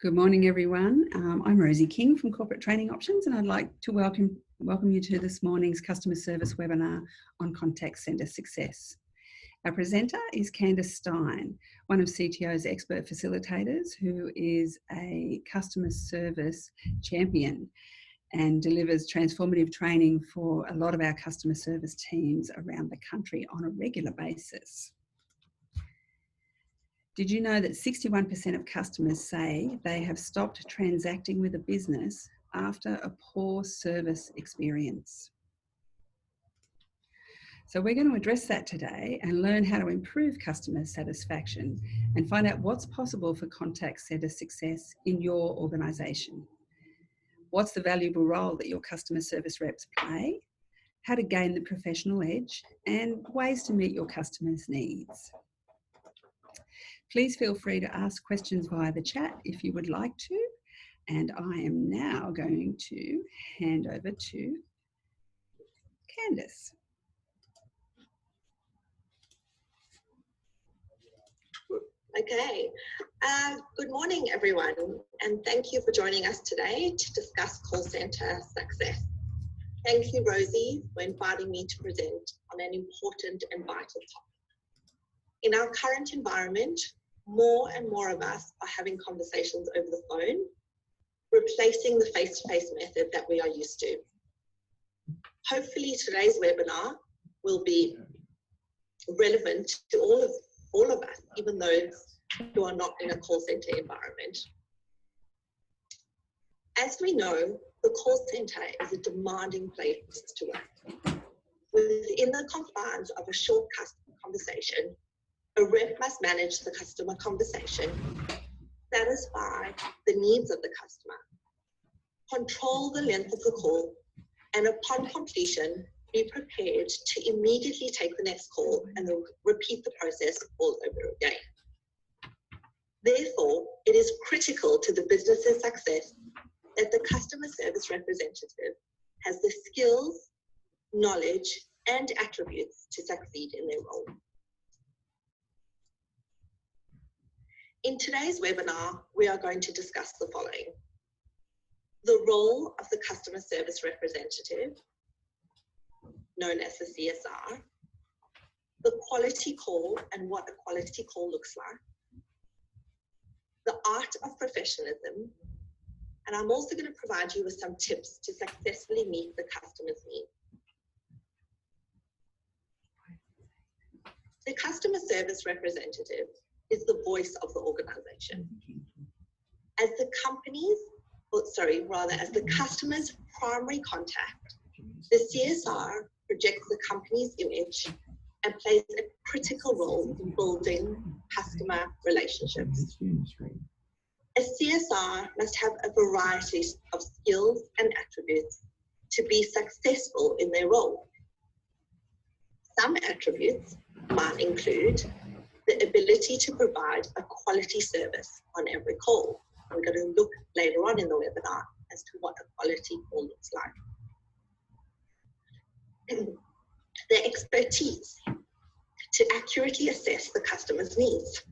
Good morning, everyone. I'm Rosie King from Corporate Training Options, and I'd like to welcome you to this morning's customer service webinar on contact centre success. Our presenter is Candice Stein, one of CTO's expert facilitators, who is a customer service champion and delivers transformative training for a lot of our customer service teams around the country on a regular basis. Did you know that 61% of customers say they have stopped transacting with a business after a poor service experience? So we're going to address that today and learn how to improve customer satisfaction and find out what's possible for contact centre success in your organisation. What's the valuable role that your customer service reps play, how to gain the professional edge, and ways to meet your customers' needs. Please feel free to ask questions via the chat if you would like to. And I am now going to hand over to Candice. Okay, good morning everyone, and thank you for joining us today to discuss call centre success. Thank you, Rosie, for inviting me to present on an important and vital topic. In our current environment, more and more of us are having conversations over the phone, replacing the face-to-face method that we are used to. Hopefully today's webinar will be relevant to all of us, even those who are not in a call centre environment. As we know, the call centre is a demanding place to work. Within the confines of a short customer conversation, a rep must manage the customer conversation, satisfy the needs of the customer, control the length of the call, and upon completion, be prepared to immediately take the next call and repeat the process all over again. Therefore, it is critical to the business's success that the customer service representative has the skills, knowledge, and attributes to succeed in their role. In today's webinar, we are going to discuss the following: the role of the customer service representative, known as the CSR, the quality call and what a quality call looks like, the art of professionalism, and I'm also going to provide you with some tips to successfully meet the customer's needs. The customer service representative is the voice of the organization. As the as the customer's primary contact, the CSR projects the company's image and plays a critical role in building customer relationships. A CSR must have a variety of skills and attributes to be successful in their role. Some attributes might include the ability to provide a quality service on every call. We're going to look later on in the webinar as to what a quality call looks like. The expertise to accurately assess the customer's needs.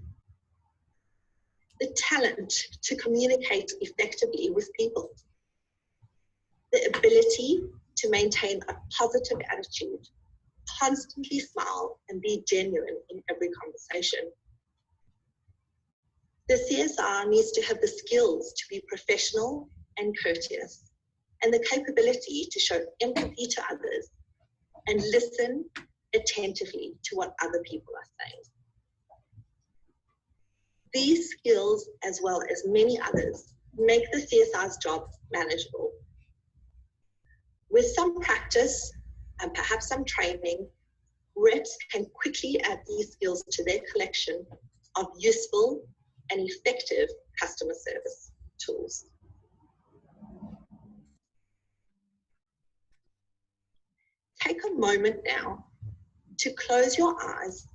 The talent to communicate effectively with people. The ability to maintain a positive attitude, constantly smile, and be genuine in every conversation. The CSR needs to have the skills to be professional and courteous, and the capability to show empathy to others and listen attentively to what other people are saying. These skills, as well as many others, make the CSR's job manageable. With some practice and perhaps some training, reps can quickly add these skills to their collection of useful and effective customer service tools. Take a moment now to close your eyes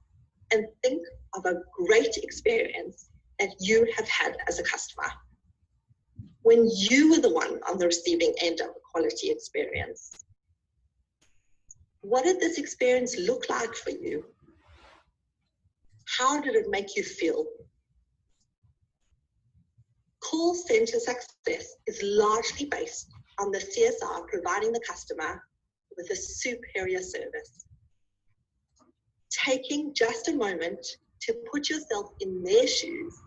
and think of a great experience that you have had as a customer, when you were the one on the receiving end of a quality experience. What did this experience look like for you? How did it make you feel? Call Call center success is largely based on the CSR providing the customer with a superior service. Taking just a moment to put yourself in their shoes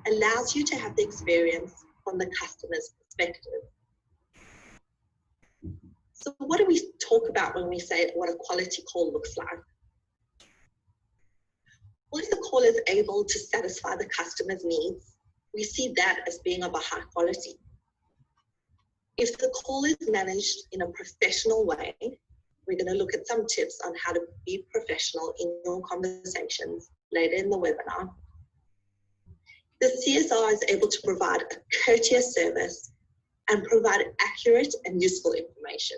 allows you to have the experience from the customer's perspective. So what do we talk about when we say what a quality call looks like? Well, if the call is able to satisfy the customer's needs, we see that as being of a high quality. If the call is managed in a professional way, we're going to look at some tips on how to be professional in your conversations later in the webinar. The CSR is able to provide a courteous service and provide accurate and useful information.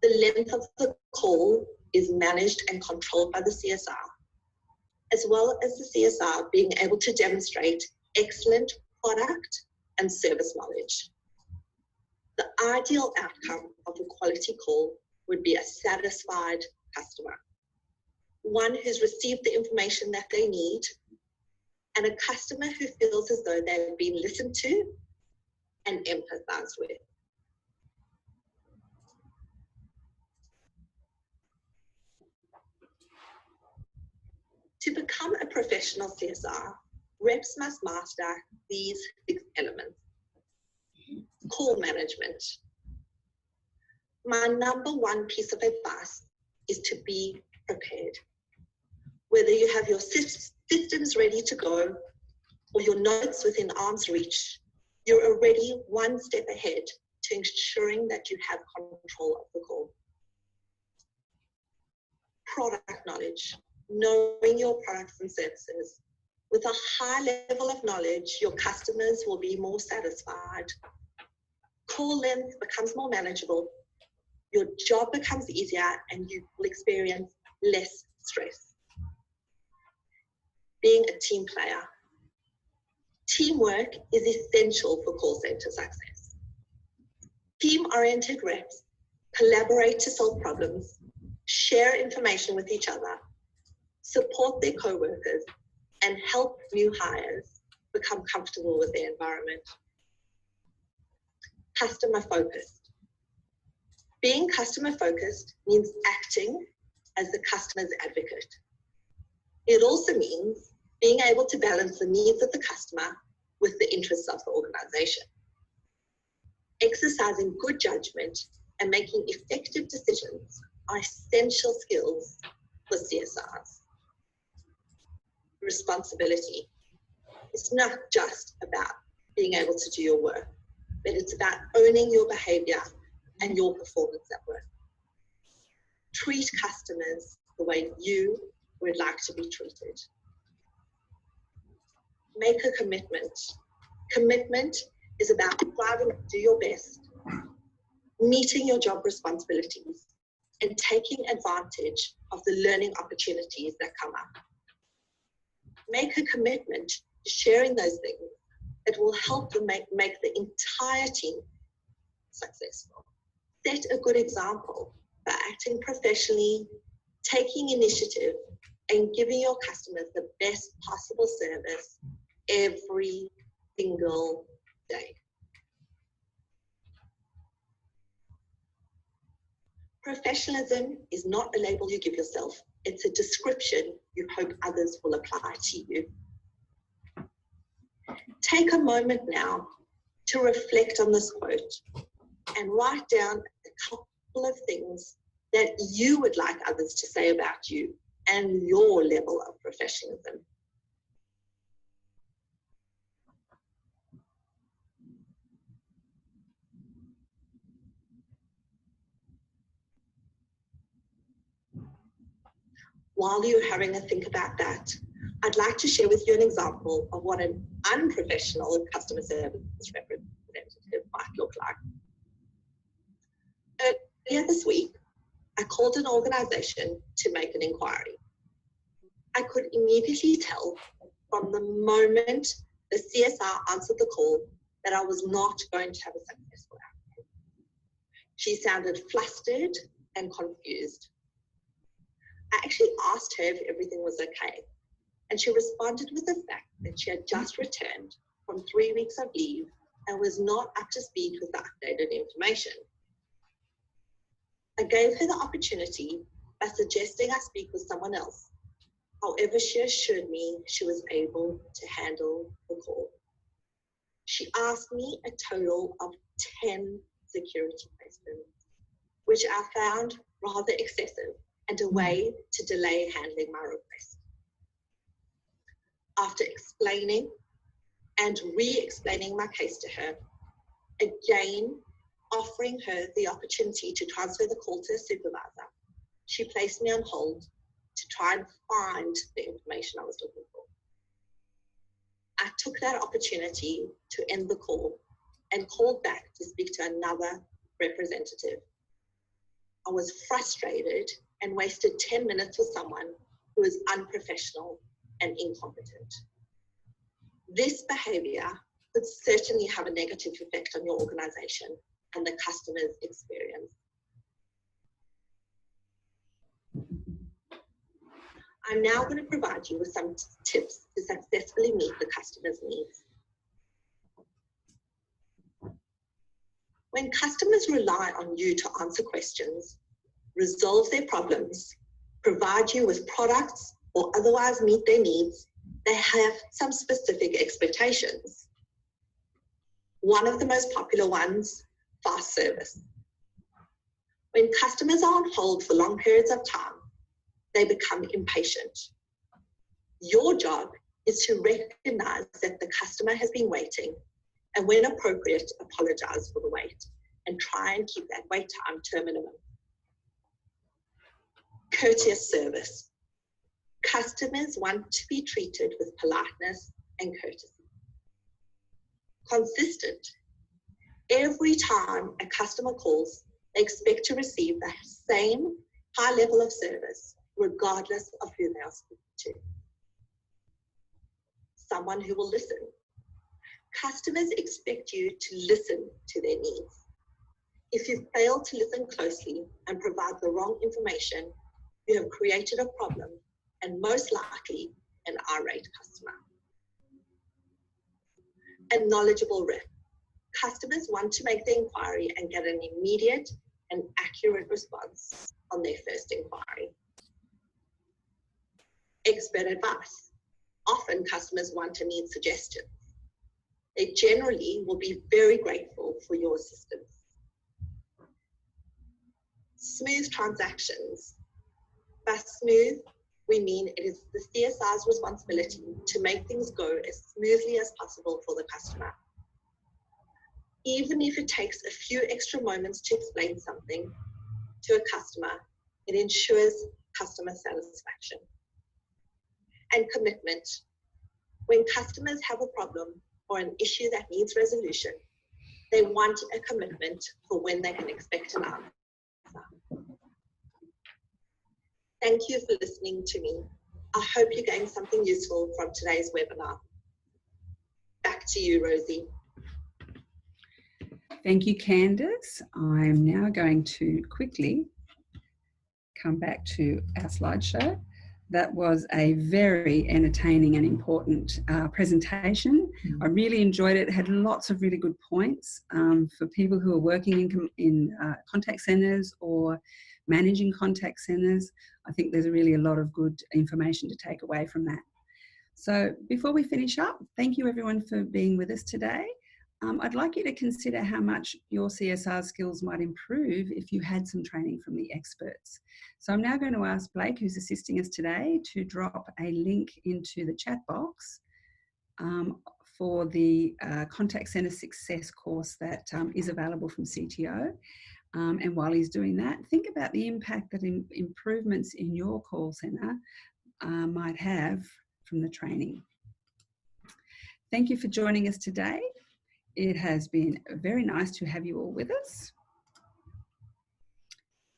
The length of the call is managed and controlled by the CSR, as well as the CSR being able to demonstrate excellent product and service knowledge. The ideal outcome of a quality call would be a satisfied customer, one who's received the information that they need, and a customer who feels as though they've been listened to and empathized with. To become a professional CSR, reps must master these 6 elements. Call management. My number 1 piece of advice is to be prepared. Whether you have your systems ready to go or your notes within arm's reach, you're already 1 step ahead to ensuring that you have control of the call. Product knowledge. Knowing your products and services. With a high level of knowledge, your customers will be more satisfied. Call length becomes more manageable. Your job becomes easier and you will experience less stress. Being a team player. Teamwork is essential for call center success. Team-oriented reps collaborate to solve problems, share information with each other, support their co-workers, and help new hires become comfortable with their environment. Customer focused. Being customer focused means acting as the customer's advocate. It also means being able to balance the needs of the customer with the interests of the organization. Exercising good judgment and making effective decisions are essential skills for CSRs. Responsibility. It's not just about being able to do your work, but it's about owning your behavior and your performance at work. Treat customers the way you would like to be treated. Make a commitment. Commitment is about striving to do your best, meeting your job responsibilities, and taking advantage of the learning opportunities that come up. Make a commitment to sharing those things that will help to make the entire team successful. Set a good example by acting professionally, taking initiative, and giving your customers the best possible service every single day. Professionalism is not a label you give yourself. It's a description you hope others will apply to you. Take a moment now to reflect on this quote and write down a couple of things that you would like others to say about you and your level of professionalism. While you're having a think about that, I'd like to share with you an example of what an unprofessional customer service representative might look like. Earlier this week, I called an organization to make an inquiry. I could immediately tell from the moment the CSR answered the call that I was not going to have a successful outcome. She sounded flustered and confused. I actually asked her if everything was okay, and she responded with the fact that she had just returned from 3 weeks of leave and was not up to speed with the updated information. I gave her the opportunity by suggesting I speak with someone else. However, she assured me she was able to handle the call. She asked me a total of 10 security questions, which I found rather excessive and a way to delay handling my request. After explaining and re-explaining my case to her, again offering her the opportunity to transfer the call to a supervisor, she placed me on hold to try and find the information I was looking for. I took that opportunity to end the call and called back to speak to another representative. I was frustrated and wasted 10 minutes with someone who is unprofessional and incompetent. This behavior could certainly have a negative effect on your organization and the customer's experience. I'm now going to provide you with some tips to successfully meet the customer's needs. When customers rely on you to answer questions, resolve their problems, provide you with products, or otherwise meet their needs, they have some specific expectations. One of the most popular ones, fast service. When customers are on hold for long periods of time, they become impatient. Your job is to recognize that the customer has been waiting and when appropriate, apologize for the wait and try and keep that wait time to a minimum. Courteous service. Customers want to be treated with politeness and courtesy. Consistent. Every time a customer calls, they expect to receive the same high level of service, regardless of who they are speaking to. Someone who will listen. Customers expect you to listen to their needs. If you fail to listen closely and provide the wrong information, you have created a problem and most likely an irate customer. A knowledgeable rep. Customers want to make the inquiry and get an immediate and accurate response on their first inquiry. Expert advice. Often customers want and need suggestions. They generally will be very grateful for your assistance. Smooth transactions. By smooth, we mean it is the CSR's responsibility to make things go as smoothly as possible for the customer. Even if it takes a few extra moments to explain something to a customer, it ensures customer satisfaction. And commitment. When customers have a problem or an issue that needs resolution, they want a commitment for when they can expect an answer. Thank you for listening to me. I hope you gained something useful from today's webinar. Back to you, Rosie. Thank you, Candice. I'm now going to quickly come back to our slideshow. That was a very entertaining and important presentation. I really enjoyed it. It had lots of really good points for people who are working in contact centres or managing contact centres. I think there's really a lot of good information to take away from that. So before we finish up, thank you everyone for being with us today. I'd like you to consider how much your CSR skills might improve if you had some training from the experts. So I'm now going to ask Blake, who's assisting us today, to drop a link into the chat box for the Contact Centre Success course that is available from CTO. And while he's doing that, think about the impact that improvements in your call centre might have from the training. Thank you for joining us today. It has been very nice to have you all with us.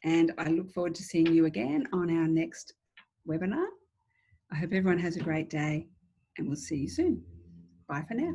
And I look forward to seeing you again on our next webinar. I hope everyone has a great day and we'll see you soon. Bye for now.